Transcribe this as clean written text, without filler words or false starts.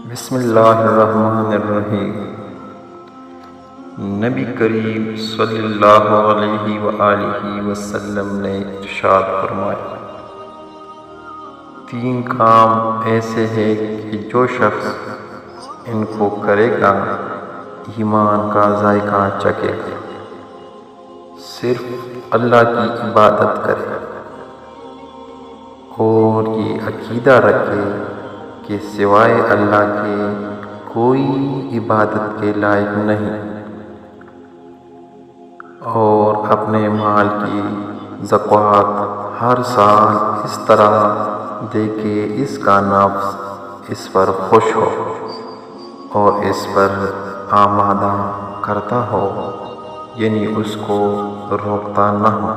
بسم اللہ الرحمن الرحیم۔ نبی کریم صلی اللہ علیہ وآلہ وسلم نے ارشاد فرمایا، 3 کام ایسے ہیں کہ جو شخص ان کو کرے گا ایمان کا ذائقہ چکھے گا۔ صرف اللہ کی عبادت کرے اور یہ عقیدہ رکھے کہ سوائے اللہ کے کوئی عبادت کے لائق نہیں، اور اپنے مال کی زکوٰۃ ہر سال اس طرح دے کہ اس کا نفس اس پر خوش ہو اور اس پر آمادہ کرتا ہو، یعنی اس کو روکتا نہ ہو۔